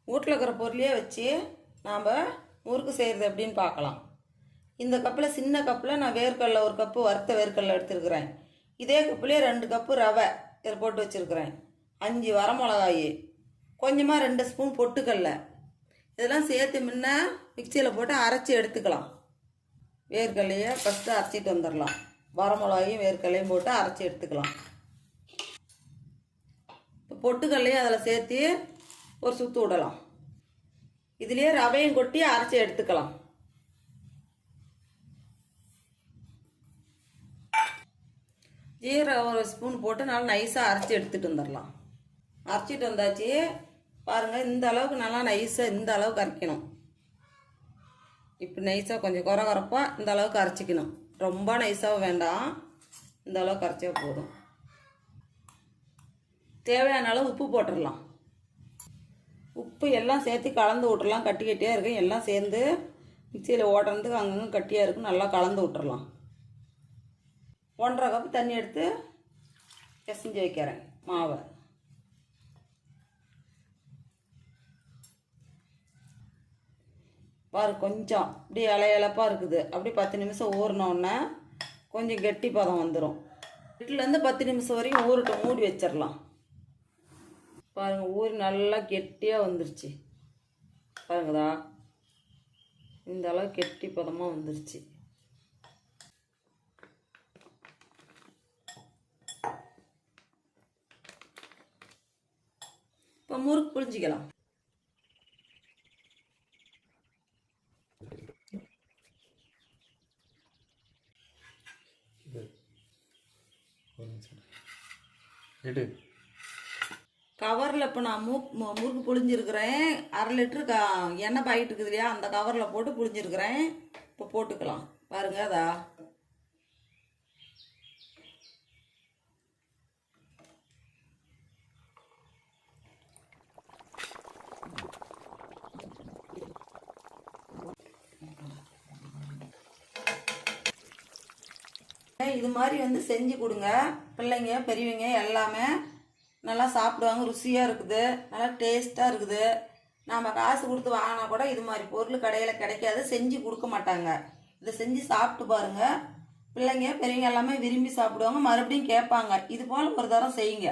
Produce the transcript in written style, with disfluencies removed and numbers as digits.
வீட்டில் இருக்கிற பொருளையே வச்சு நாம் முறுக்கு செய்கிறது எப்படின்னு பார்க்கலாம். இந்த கப்பில் சின்ன கப்பில் நான் வேர்க்கடலை 1 கப்பு வறுத்த வேர்க்கடலை எடுத்துருக்குறேன். இதே கப்புலேயே 2 கப்பு ரவை இதில் போட்டு வச்சுருக்குறேன். 5 வரமிளகாய், கொஞ்சமாக 2 ஸ்பூன் பொட்டுக்கடலை, இதெல்லாம் சேர்த்து முன்ன மிக்சியில் போட்டு அரைச்சி எடுத்துக்கலாம். வேர்க்கடலையை ஃபஸ்ட்டு அரைச்சிட்டு வந்துடலாம். வரமிளகாயும் வேர்க்கடலையும் போட்டு அரைச்சி எடுத்துக்கலாம். இப்போ பொட்டுக்கடலையும் அதில் சேர்த்து ஒரு சுற்று விடலாம். இதுலேயே ரவையும் கொட்டி அரைச்சி எடுத்துக்கலாம். ஜீரகம் 1 ஸ்பூன் போட்டு நல்லா நைஸாக அரைச்சி எடுத்துகிட்டு வந்துடலாம். அரைச்சிட்டு வந்தாச்சு பாருங்கள். இந்த அளவுக்கு நல்லா நைஸாக இந்த அளவுக்கு அரைக்கணும். இப்போ நைஸாக கொஞ்சம் குறப்பாக இந்த அளவுக்கு அரைச்சிக்கணும். ரொம்ப நைஸாக வேண்டாம், இந்த அளவுக்கு அரைச்சா போதும். தேவையான அளவு உப்பு போட்டுடலாம். உப்பு எல்லாம் சேர்த்து கலந்து விட்டுறலாம். கட்டி கட்டியாக இருக்கும், எல்லாம் சேர்ந்து மிக்சியில் ஓட்டுறதுக்கு அங்கங்கே கட்டியாக இருக்கும். நல்லா கலந்து விட்டுறலாம். 1½ கப்பு தண்ணி எடுத்து பிசைஞ்சு வைக்கிறேன் மாவை. பாரு கொஞ்சம் இப்படி இலையளப்பாக இருக்குது. அப்படி 10 நிமிஷம் ஊறினோடனே கொஞ்சம் கெட்டி பதம் வந்துடும். 8லேருந்து 10 நிமிஷம் வரைக்கும் ஊறட்டும், மூடி வச்சிடலாம். பாருங்கள் ஊறி நல்லா கெட்டியாக வந்துருச்சு. பாருங்கதா, இந்த அளவு கெட்டி பதமாக வந்துருச்சு. இப்போ முறுக்கு புழிஞ்சிக்கலாம். கவரில் இப்போ நான் முறுக்கு புழிஞ்சிருக்கிறேன். 1/2 லிட்டரு எண்ணெய் பாக்கெட் இருக்குது இல்லையா, அந்த கவரில் போட்டு புழிஞ்சிருக்கிறேன். இப்போ போட்டுக்கலாம். பாருங்க அதா இது மாதிரி வந்து செஞ்சு கொடுங்க. பிள்ளைங்க பெரியவங்க எல்லாமே நல்லா சாப்பிடுவாங்க. ருசியாக இருக்குது, நல்லா டேஸ்ட்டாக இருக்குது. நாம் காசு கொடுத்து வாங்கினா கூட இது மாதிரி பொருள் கடையில் கிடைக்காது, செஞ்சு கொடுக்க மாட்டாங்க. இதை செஞ்சு சாப்பிட்டு பாருங்கள். பிள்ளைங்க பெரியவங்க எல்லாமே விரும்பி சாப்பிடுவாங்க, மறுபடியும் கேட்பாங்க. இது போல் ஒரு தரம் செய்யுங்க.